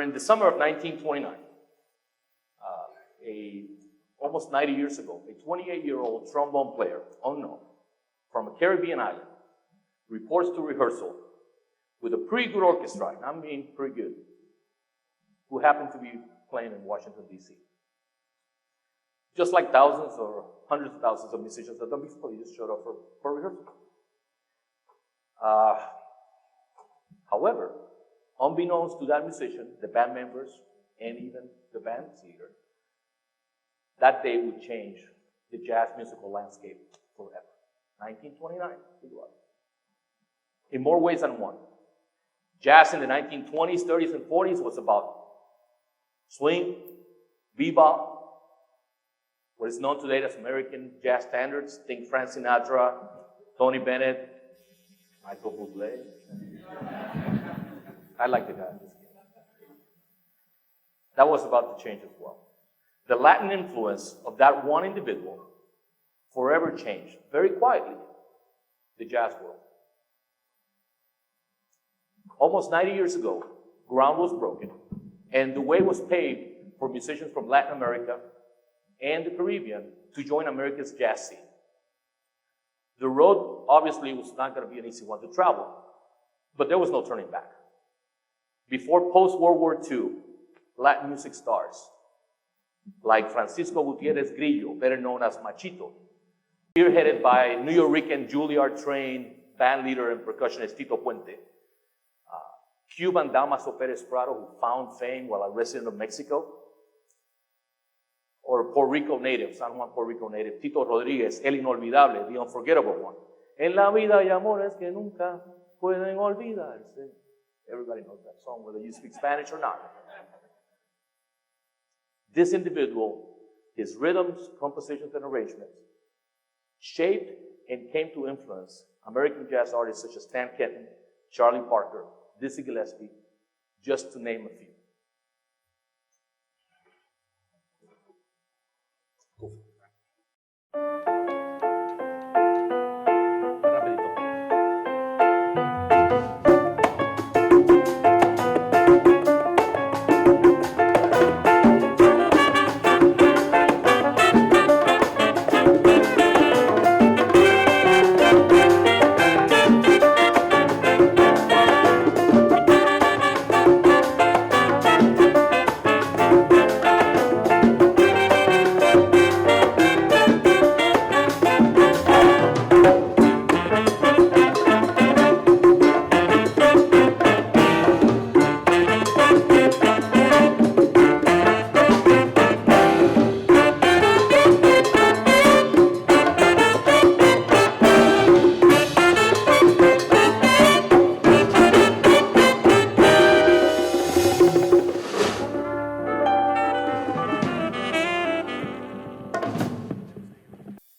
During the summer of 1929, almost 90 years ago, a 28-year-old trombone player, unknown, from a Caribbean island, reports to rehearsal with a pretty good orchestra, and I mean pretty good, who happened to be playing in Washington, D.C. Just like thousands or hundreds of thousands of musicians have done before, you just showed up for rehearsal. However, unbeknownst to that musician, the band members, and even the band's leader, that day would change the jazz musical landscape forever. 1929, think about it. In more ways than one. Jazz in the 1920s, 30s, and 40s was about swing, bebop, what is known today as American jazz standards. Think Frank Sinatra, Tony Bennett, Michael Bublé. I like the guy. That was about to change as well. The Latin influence of that one individual forever changed, very quietly, the jazz world. Almost 90 years ago, ground was broken, and the way was paved for musicians from Latin America and the Caribbean to join America's jazz scene. The road, obviously, was not going to be an easy one to travel, but there was no turning back. Before post-World War II, Latin music stars like Francisco Gutierrez Grillo, better known as Machito, spearheaded by New Yorican Juilliard-trained band leader and percussionist Tito Puente, Cuban Damaso Perez Prado, who found fame while a resident of Mexico, or Puerto Rico native, San Juan, Puerto Rico native, Tito Rodriguez, el inolvidable, the unforgettable one. En la vida hay amores que nunca pueden olvidarse. Everybody knows that song, whether you speak Spanish or not. This individual, his rhythms, compositions, and arrangements shaped and came to influence American jazz artists such as Stan Kenton, Charlie Parker, Dizzy Gillespie, just to name a few.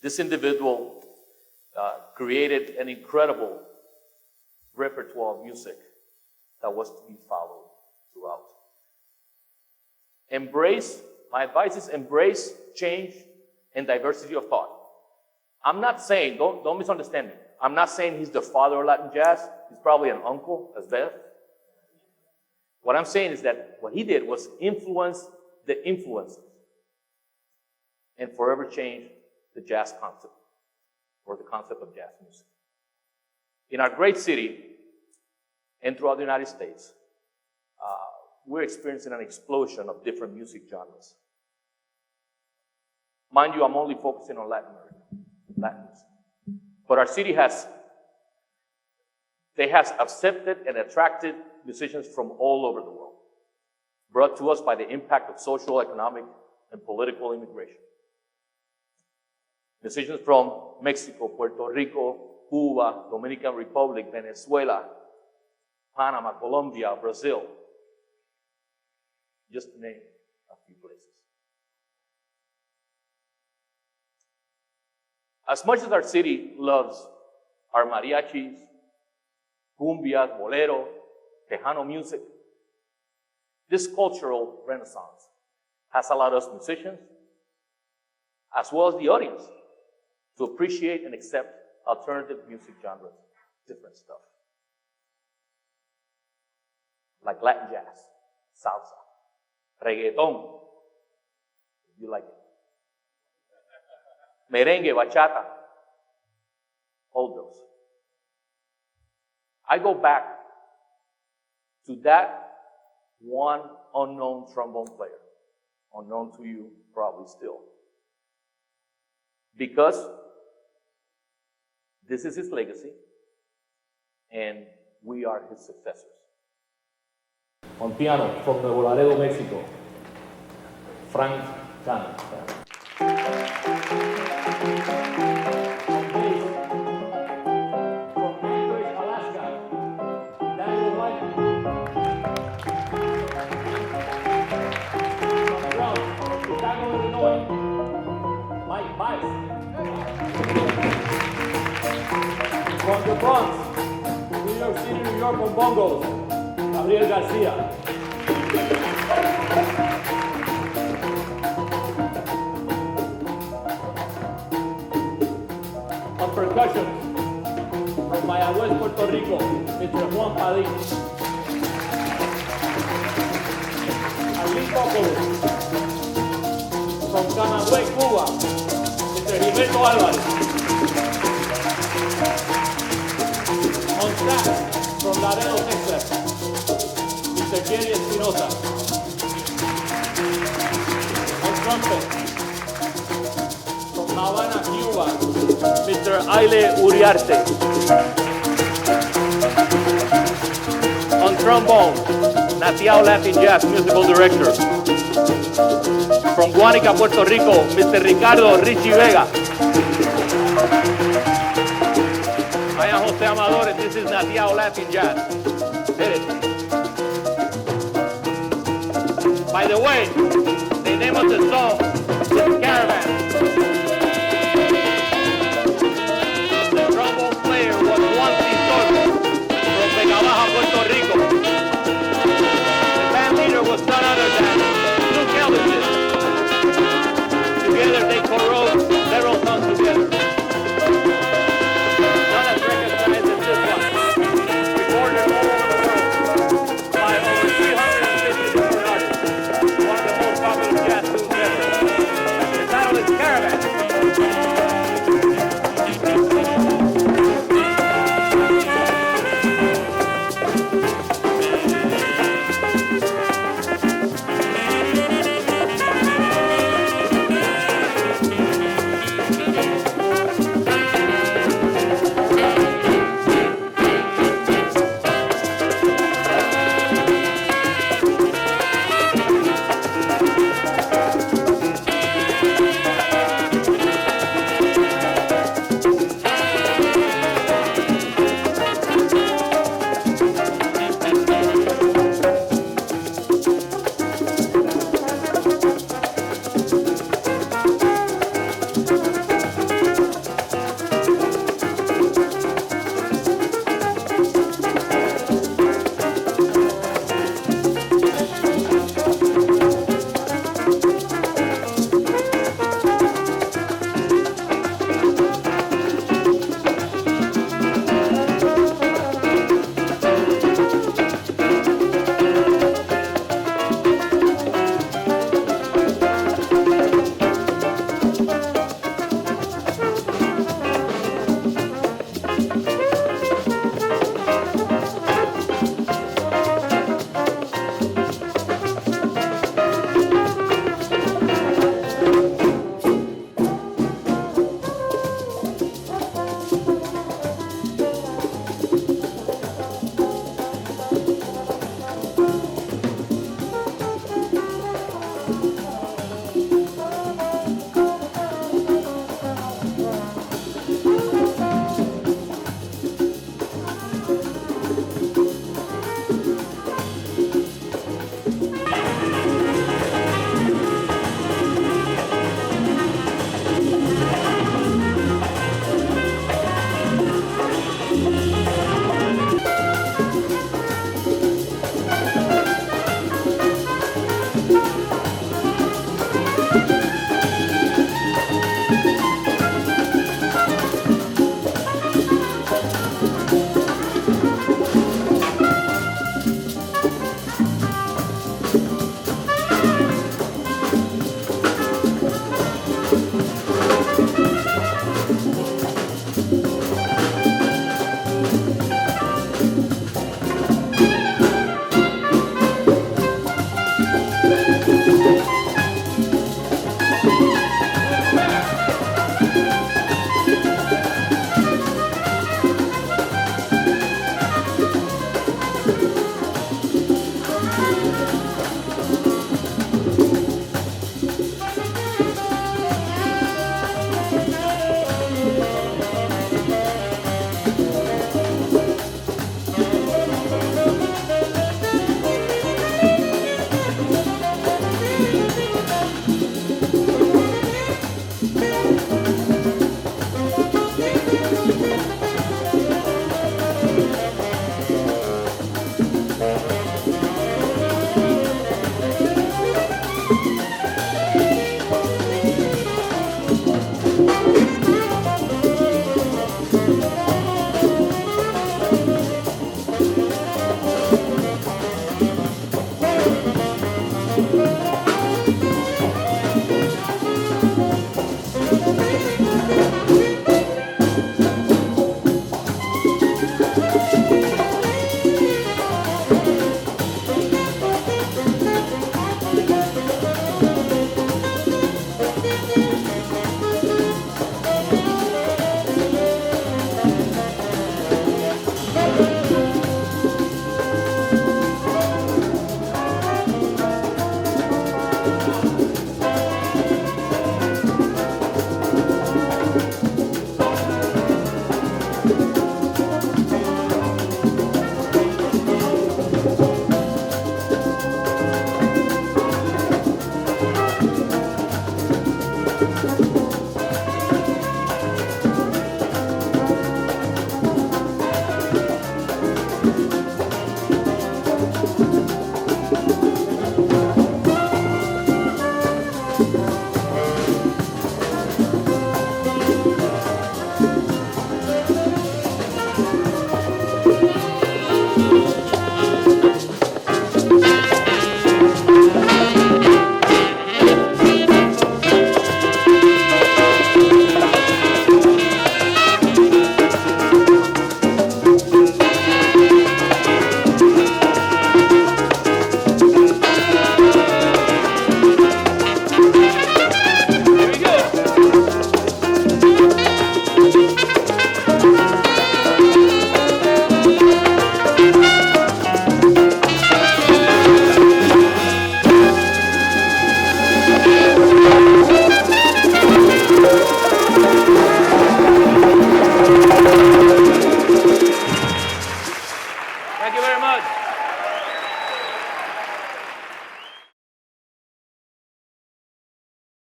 This individual created an incredible repertoire of music that was to be followed throughout. My advice is embrace change and diversity of thought. I'm not saying, don't misunderstand me. I'm not saying he's the father of Latin jazz. He's probably an uncle, as Beth. What I'm saying is that what he did was influence the influences and forever change the jazz concept, or the concept of jazz music. In our great city and throughout the United States, we're experiencing an explosion of different music genres. Mind you, I'm only focusing on Latin music. But our city has accepted and attracted musicians from all over the world, brought to us by the impact of social, economic, and political immigration. Musicians from Mexico, Puerto Rico, Cuba, Dominican Republic, Venezuela, Panama, Colombia, Brazil, just to name a few places. As much as our city loves our mariachis, cumbias, bolero, Tejano music, this cultural renaissance has allowed us musicians, as well as the audience, to appreciate and accept alternative music genres, different stuff. Like Latin jazz, salsa, reggaeton, if you like it, merengue, bachata, all those. I go back to that one unknown trombone player, unknown to you probably still, because this is his legacy, and we are his successors. On piano, from Nuevo Laredo, Mexico, Frank Cano. On bass, from Anchorage, Alaska, Daniel White. On drums, from Chicago, Illinois, Mike Bice. From the Bronx, New York City, New York, on bongos, Gabriel Garcia. On percussion, from Mayagüez, Puerto Rico, Mr. Juan Padilla. Our lead vocalist, from Camagüey, Cuba, Mr. Gilberto Álvarez. On sax, from Laredo, Texas, Mr. Jerry Espinosa. On trumpet, from Havana, Cuba, Mr. Aile Uriarte. On trombone, Natiao Latin Jazz Musical Director. From Guánica, Puerto Rico, Mr. Ricardo Richie Vega. I am Jose Amador, and this is Natiao Latin Jazz. Hit it. By the way, the name of the song